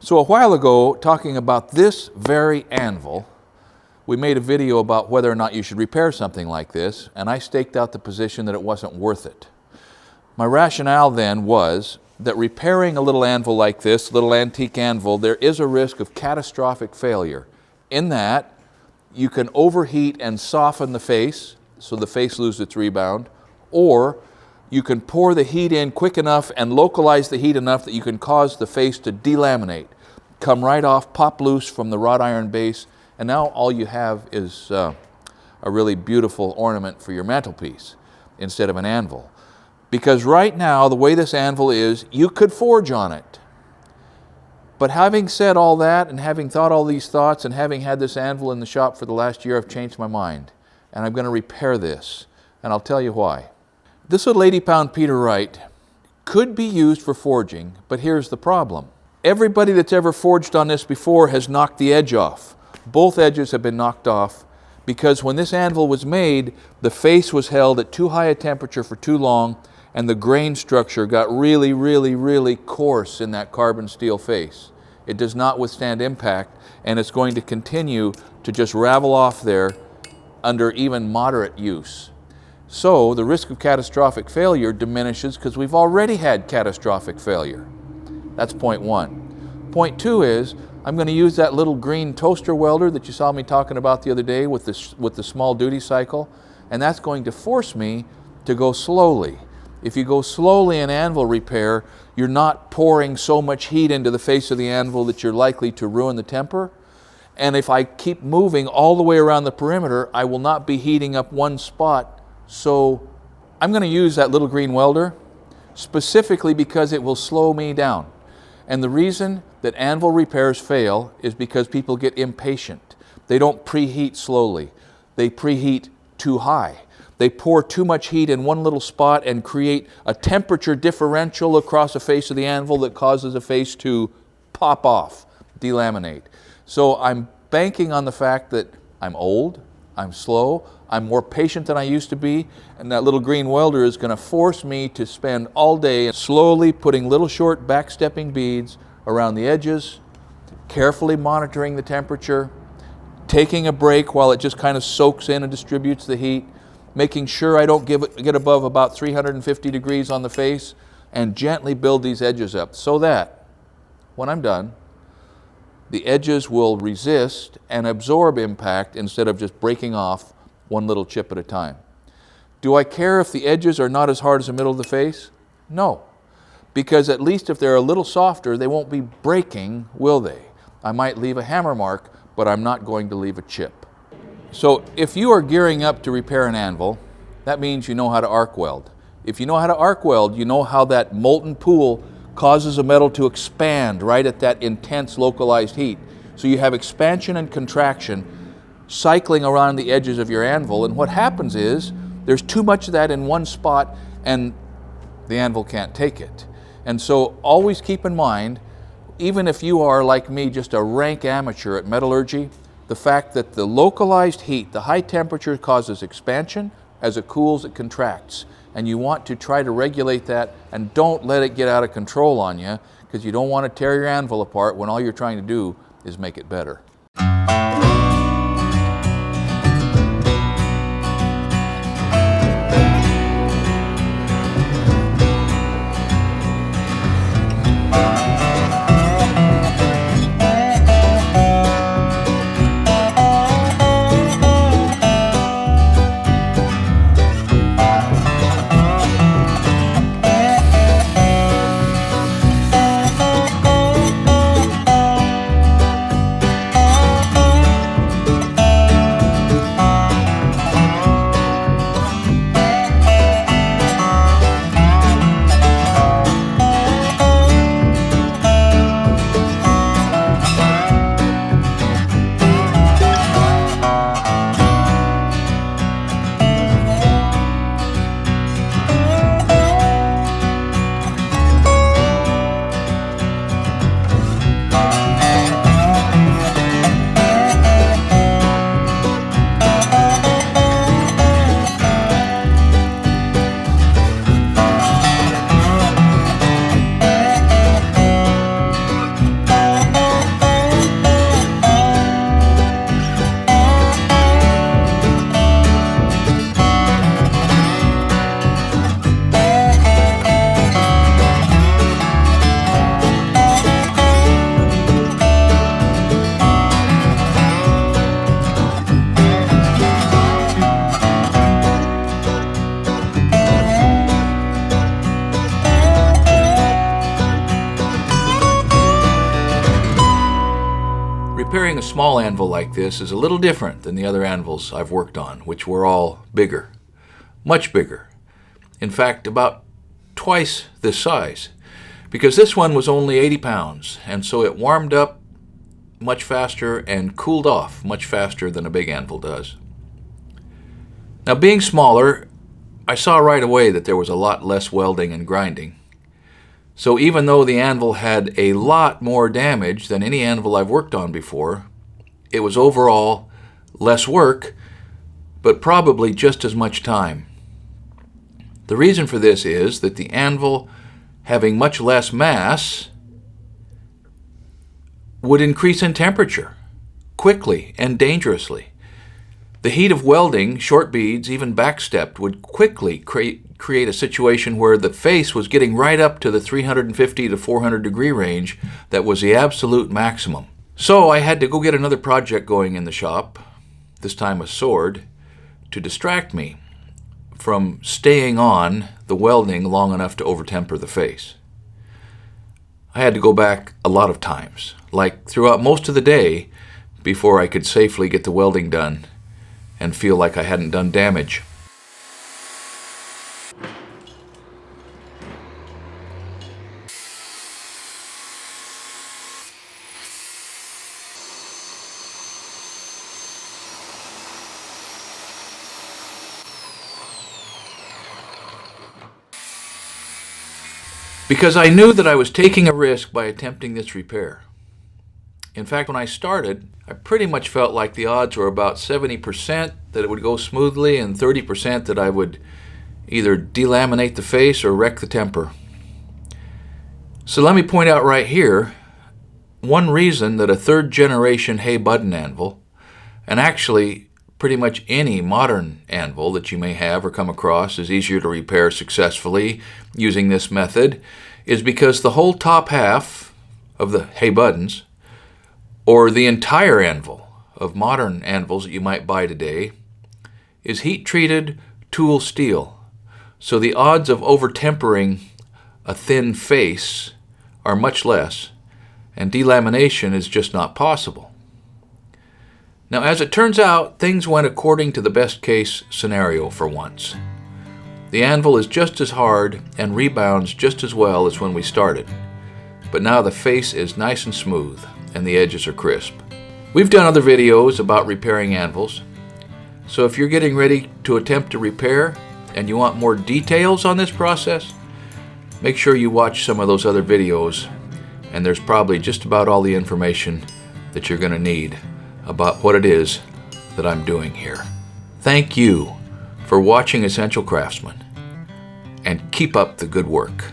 So a while ago, talking about this very anvil, we made a video about whether or not you should repair something like this, and I staked out the position that it wasn't worth it. My rationale then was that repairing a little anvil like this, little antique anvil, there is a risk of catastrophic failure, in that you can overheat and soften the face, so the face loses its rebound, or you can pour the heat in quick enough and localize the heat enough that you can cause the face to delaminate, come right off, pop loose from the wrought iron base, and now all you have is a really beautiful ornament for your mantelpiece instead of an anvil. Because right now, the way this anvil is, you could forge on it. But having said all that, and having thought all these thoughts, and having had this anvil in the shop for the last year, I've changed my mind. And I'm going to repair this, and I'll tell you why. This little 80-pound Peter Wright could be used for forging, but here's the problem. Everybody that's ever forged on this before has knocked the edge off. Both edges have been knocked off because when this anvil was made, the face was held at too high a temperature for too long, and the grain structure got really coarse in that carbon steel face. It does not withstand impact, and it's going to continue to just ravel off there under even moderate use. So the risk of catastrophic failure diminishes because we've already had catastrophic failure. That's point one. Point two is, I'm going to use that little green toaster welder that you saw me talking about the other day with the small duty cycle, and that's going to force me to go slowly. If you go slowly in anvil repair, you're not pouring so much heat into the face of the anvil that you're likely to ruin the temper. And if I keep moving all the way around the perimeter, I will not be heating up one spot. So I'm going to use that little green welder specifically because it will slow me down. And the reason that anvil repairs fail is because people get impatient. They don't preheat slowly. They preheat too high. They pour too much heat in one little spot and create a temperature differential across the face of the anvil that causes the face to pop off, delaminate. So I'm banking on the fact that I'm old, I'm slow, I'm more patient than I used to be, and that little green welder is going to force me to spend all day slowly putting little short backstepping beads around the edges, carefully monitoring the temperature, taking a break while it just kind of soaks in and distributes the heat, making sure I don't get above about 350 degrees on the face, and gently build these edges up so that when I'm done, the edges will resist and absorb impact instead of just breaking off one little chip at a time. Do I care if the edges are not as hard as the middle of the face? No, because at least if they're a little softer, they won't be breaking, will they? I might leave a hammer mark, but I'm not going to leave a chip. So if you are gearing up to repair an anvil, that means you know how to arc weld. If you know how to arc weld, you know how that molten pool causes a metal to expand right at that intense localized heat. So you have expansion and contraction cycling around the edges of your anvil, and what happens is there's too much of that in one spot and the anvil can't take it. And so always keep in mind, even if you are like me, just a rank amateur at metallurgy, the fact that the localized heat, the high temperature, causes expansion. As it cools, it contracts. And you want to try to regulate that and don't let it get out of control on you, because you don't want to tear your anvil apart when all you're trying to do is make it better. Repairing a small anvil like this is a little different than the other anvils I've worked on, which were all bigger, much bigger. In fact, about twice this size, because this one was only 80 pounds, and so it warmed up much faster and cooled off much faster than a big anvil does. Now, being smaller, I saw right away that there was a lot less welding and grinding. So even though the anvil had a lot more damage than any anvil I've worked on before, it was overall less work, but probably just as much time. The reason for this is that the anvil, having much less mass, would increase in temperature quickly and dangerously. The heat of welding, short beads, even backstepped, would quickly create a situation where the face was getting right up to the 350 to 400 degree range that was the absolute maximum. So I had to go get another project going in the shop, this time a sword, to distract me from staying on the welding long enough to overtemper the face. I had to go back a lot of times, like throughout most of the day, before I could safely get the welding done and feel like I hadn't done damage. Because I knew that I was taking a risk by attempting this repair. In fact, when I started, I pretty much felt like the odds were about 70% that it would go smoothly and 30% that I would either delaminate the face or wreck the temper. So let me point out right here one reason that a third generation Hay button anvil, and actually pretty much any modern anvil that you may have or come across, is easier to repair successfully using this method, is because the whole top half of the Hay buttons, or the entire anvil of modern anvils that you might buy today, is heat-treated tool steel. So the odds of overtempering a thin face are much less, and delamination is just not possible. Now, as it turns out, things went according to the best case scenario for once. The anvil is just as hard and rebounds just as well as when we started, but now the face is nice and smooth and the edges are crisp. We've done other videos about repairing anvils, so if you're getting ready to attempt a repair and you want more details on this process, make sure you watch some of those other videos, and there's probably just about all the information that you're going to need about what it is that I'm doing here. Thank you for watching Essential Craftsman, and keep up the good work.